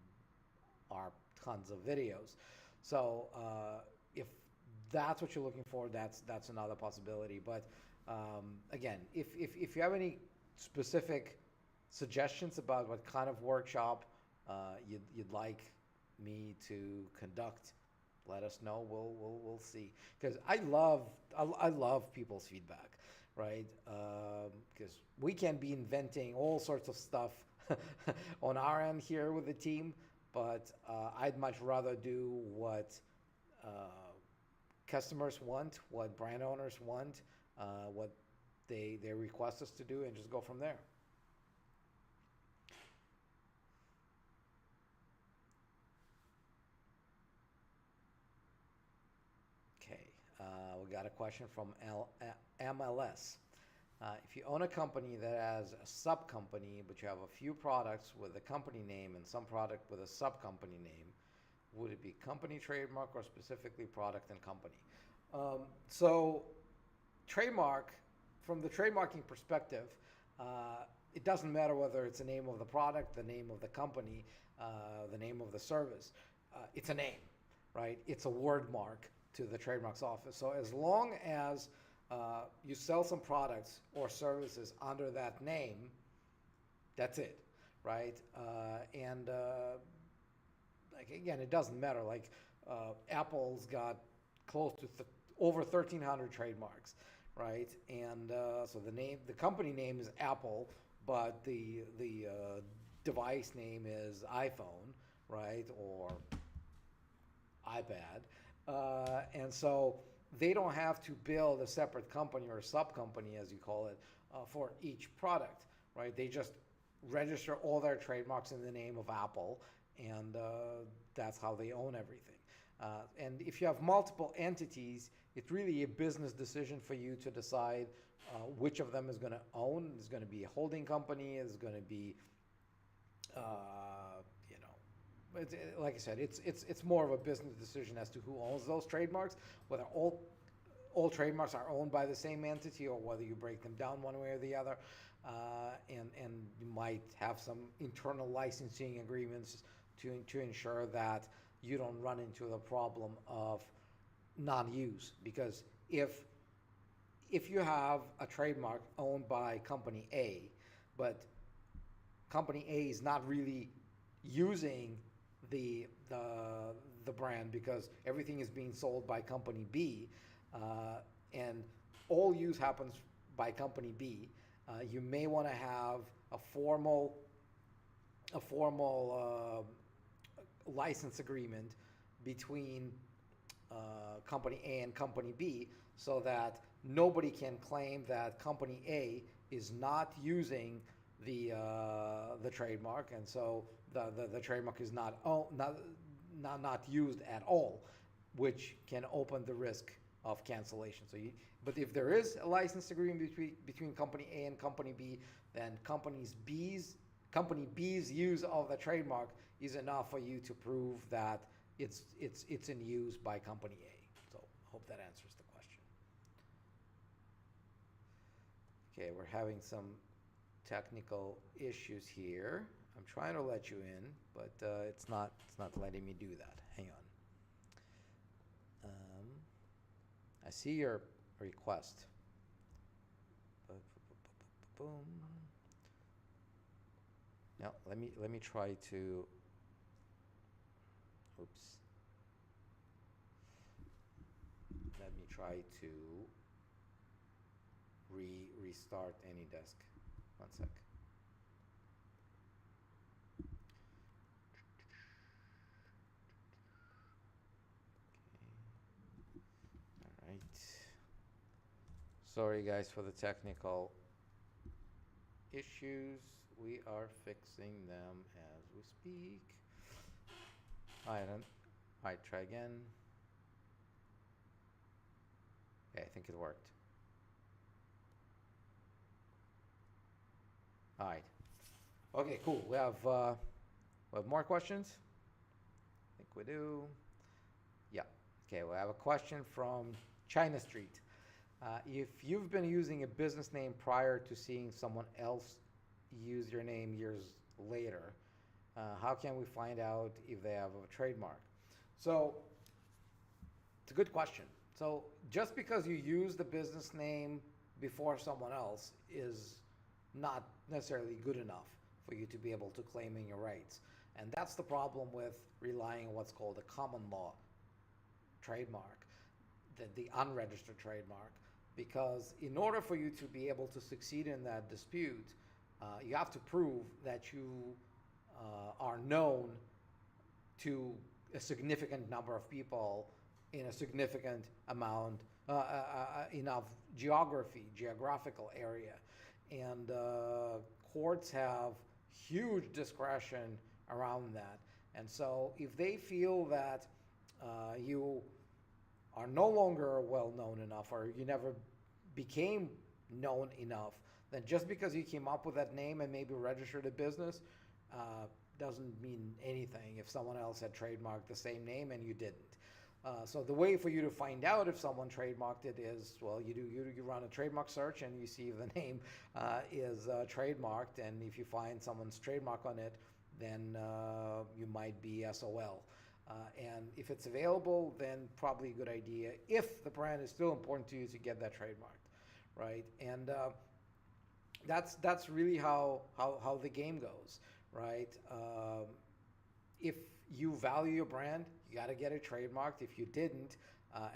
our tons of videos. So if that's what you're looking for, that's another possibility. But again, if you have any specific suggestions about what kind of workshop you'd like me to conduct, let us know. We'll see. Because I love people's feedback, right? Because we can be inventing all sorts of stuff on our end here with the team, but I'd much rather do what customers want, what brand owners want, what they request us to do, and just go from there. We got a question from MLS. If you own a company that has a sub-company, but you have a few products with a company name and some product with a sub-company name, would it be company trademark or specifically product and company? So trademark, from the trademarking perspective, it doesn't matter whether it's the name of the product, the name of the company, the name of the service. It's a name, right? It's a word mark to the trademarks office. So as long as you sell some products or services under that name, that's it, right? And like again, it doesn't matter. Like Apple's got close to over 1,300 trademarks, right? And so the company name is Apple, but the device name is iPhone, right, or iPad. And so they don't have to build a separate company or a sub-company, as you call it, for each product, right? They just register all their trademarks in the name of Apple, and that's how they own everything. And if you have multiple entities, it's really a business decision for you to decide which of them is going to own. Is going to be a holding company, is going to be like I said, it's more of a business decision as to who owns those trademarks, whether all trademarks are owned by the same entity or whether you break them down one way or the other, and you might have some internal licensing agreements to ensure that you don't run into the problem of non-use. Because if you have a trademark owned by company A, but company A is not really using the brand because everything is being sold by company B, and all use happens by company B, you may want to have a formal license agreement between company A and company B, so that nobody can claim that company A is not using the trademark, and so the trademark is not used at all, which can open the risk of cancellation. So, but if there is a license agreement between company A and company B, then company B's use of the trademark is enough for you to prove that it's in use by company A. So, I hope that answers the question. Okay, we're having some technical issues here. I'm trying to let you in, but it's not letting me do that. Hang on. I see your request. Boom. Now let me try to. Oops. Let me try to restart AnyDesk. One sec. Sorry guys for the technical issues. We are fixing them as we speak. Alright, try again. Okay, I think it worked. Alright. Okay, cool. We have more questions? I think we do. Yeah. Okay, we have a question from China Street. If you've been using a business name prior to seeing someone else use your name years later, how can we find out if they have a trademark? So, it's a good question. So, just because you use the business name before someone else is not necessarily good enough for you to be able to claim in your rights. And that's the problem with relying on what's called a common law trademark, the unregistered trademark, because in order for you to be able to succeed in that dispute, you have to prove that you are known to a significant number of people in a significant amount, enough geographical area. And courts have huge discretion around that. And so if they feel that you are no longer well known enough, or you never became known enough, then just because you came up with that name and maybe registered a business doesn't mean anything if someone else had trademarked the same name and you didn't. So the way for you to find out if someone trademarked it is, well, you run a trademark search and you see if the name is trademarked, and if you find someone's trademark on it, then you might be SOL. And if it's available, then probably a good idea, if the brand is still important to you, to get that trademarked, right? And that's really how the game goes, right? If you value your brand, you got to get it trademarked. If you didn't,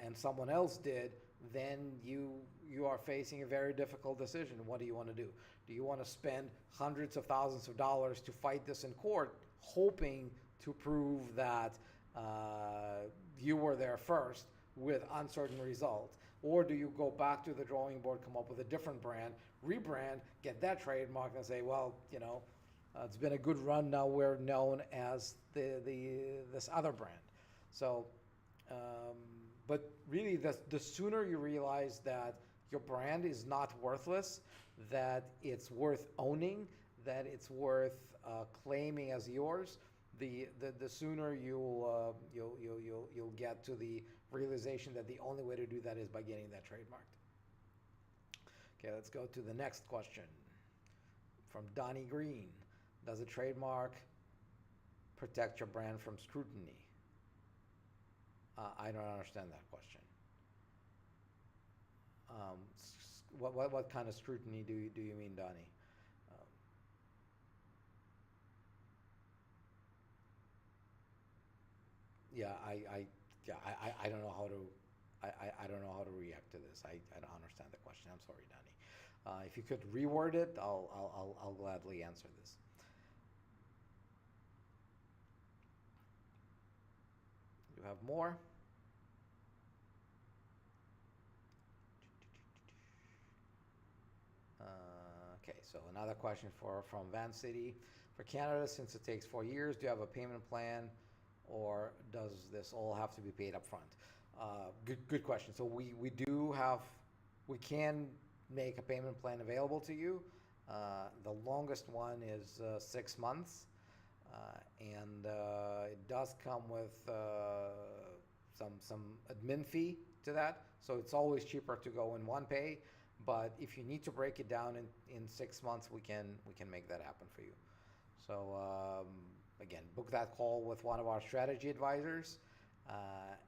and someone else did, then you are facing a very difficult decision. What do you want to do? Do you want to spend hundreds of thousands of dollars to fight this in court, hoping to prove that you were there first with uncertain results? Or do you go back to the drawing board, come up with a different brand, rebrand, get that trademark, and say, well, it's been a good run, now we're known as this other brand. So, but really the sooner you realize that your brand is not worthless, that it's worth owning, that it's worth claiming as yours, the sooner you'll get to the realization that the only way to do that is by getting that trademarked. Okay, let's go to the next question from Donnie Green. Does a trademark protect your brand from scrutiny? I don't understand that question. What kind of scrutiny do you mean, Donnie? I don't know how to I don't know how to react to this. I don't understand the question. I'm sorry, Donnie. If you could reword it, I'll gladly answer this. You have more? Okay, so another question from Van City. For Canada, since it takes 4 years, do you have a payment plan, or does this all have to be paid up front? Good question. So we can make a payment plan available to you. The longest one is 6 months, and it does come with some admin fee to that. So it's always cheaper to go in one pay. But if you need to break it down in 6 months, we can make that happen for you. So again, book that call with one of our strategy advisors,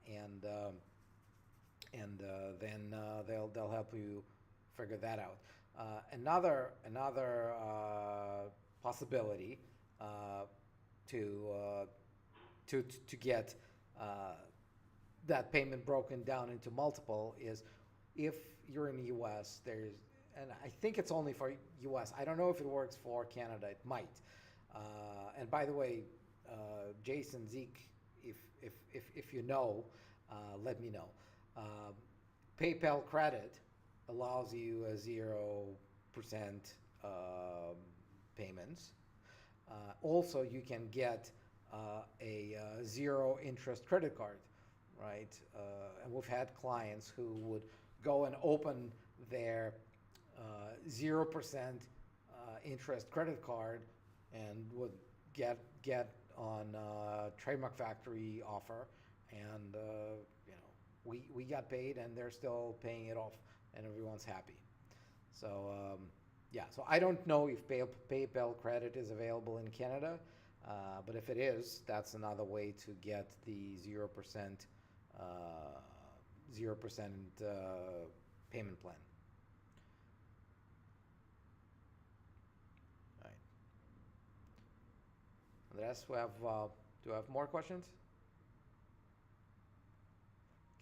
and then they'll help you figure that out. Another possibility to get that payment broken down into multiple is, if you're in the U.S., and I think it's only for U.S. I don't know if it works for Canada. It might. And by the way, Jason, Zeke, if you know, let me know. PayPal credit allows you a 0% payments. Also, you can get a zero interest credit card, right? And we've had clients who would go and open their 0% interest credit card and would get on Trademark Factory offer, and we got paid, and they're still paying it off, and everyone's happy. So yeah, so I don't know if PayPal credit is available in Canada, but if it is, that's another way to get the 0% payment plan. All right. Andres, do we have more questions?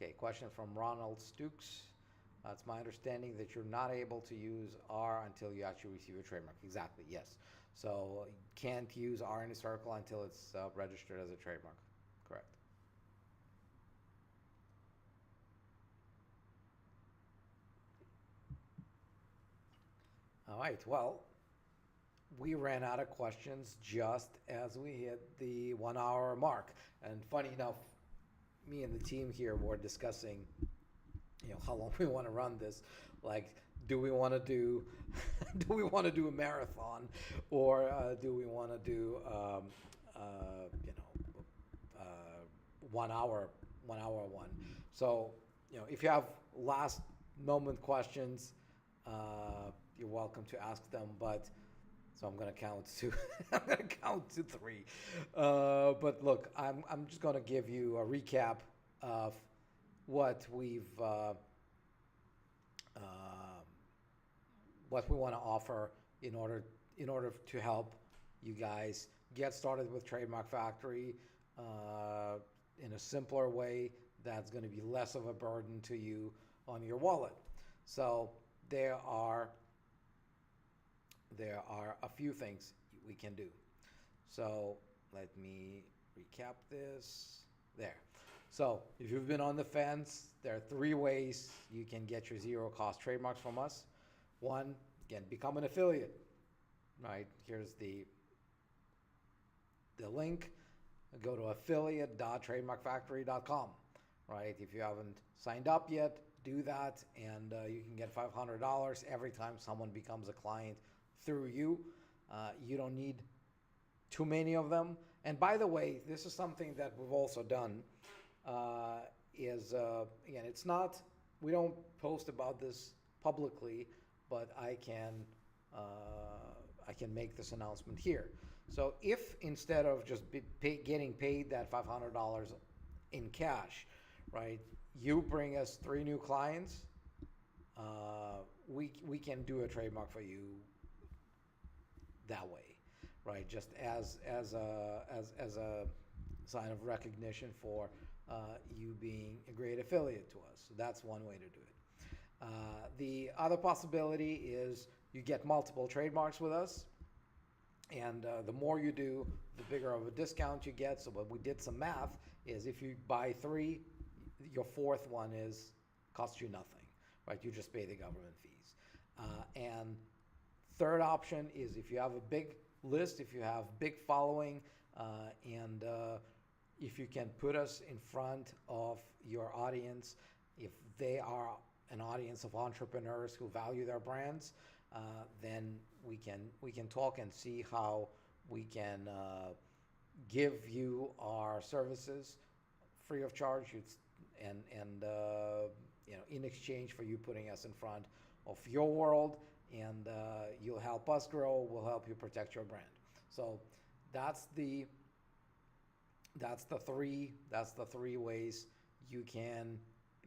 Okay, question from Ronald Stukes. It's my understanding that you're not able to use R until you actually receive a trademark. Exactly, yes. So you can't use R in a circle until it's registered as a trademark. Correct. All right, well, we ran out of questions just as we hit the 1 hour mark. And funny enough, me and the team here were discussing, how long we want to run this. Like, do we want to do a marathon, or do we want to do 1 hour one? So if you have last moment questions, you're welcome to ask them. But so I'm gonna count to I'm gonna count to 3. But look, I'm just gonna give you a recap of what we want to offer in order to help you guys get started with Trademark Factory in a simpler way that's going to be less of a burden to you on your wallet. So there are a few things we can do. So let me recap this. There. So if you've been on the fence, there are 3 ways you can get your zero cost trademarks from us. 1, again, become an affiliate, right? Here's the link. Go to affiliate.trademarkfactory.com, right? If you haven't signed up yet, do that, and you can get $500 every time someone becomes a client through you. You don't need too many of them. And by the way, this is something that we've also done. Again, it's not, we don't post about this publicly, but I can make this announcement here. So if instead of just getting paid that $500 in cash, right, you bring us 3 new clients, we can do a trademark for you that way, right? Just as a sign of recognition for you being a great affiliate to us. So that's one way to do it. The other possibility is you get multiple trademarks with us, and the more you do, the bigger of a discount you get. So what we did some math is if you buy 3, your 4th one costs you nothing, right? You just pay the government fees. And third option is if you have a big list, if you have big following, and if you can put us in front of your audience, if they are an audience of entrepreneurs who value their brands, then we can talk and see how we can give you our services free of charge, and in exchange for you putting us in front of your world, and you'll help us grow. We'll help you protect your brand. So that's the 3 ways you can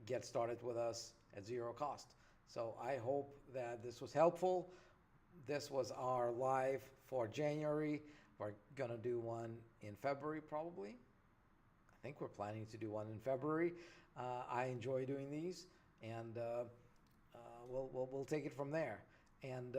get started with us at zero cost. So I hope that this was helpful. This was our live for January. We're gonna do one in February probably. I think we're planning to do one in February. I enjoy doing these, and we'll take it from there. And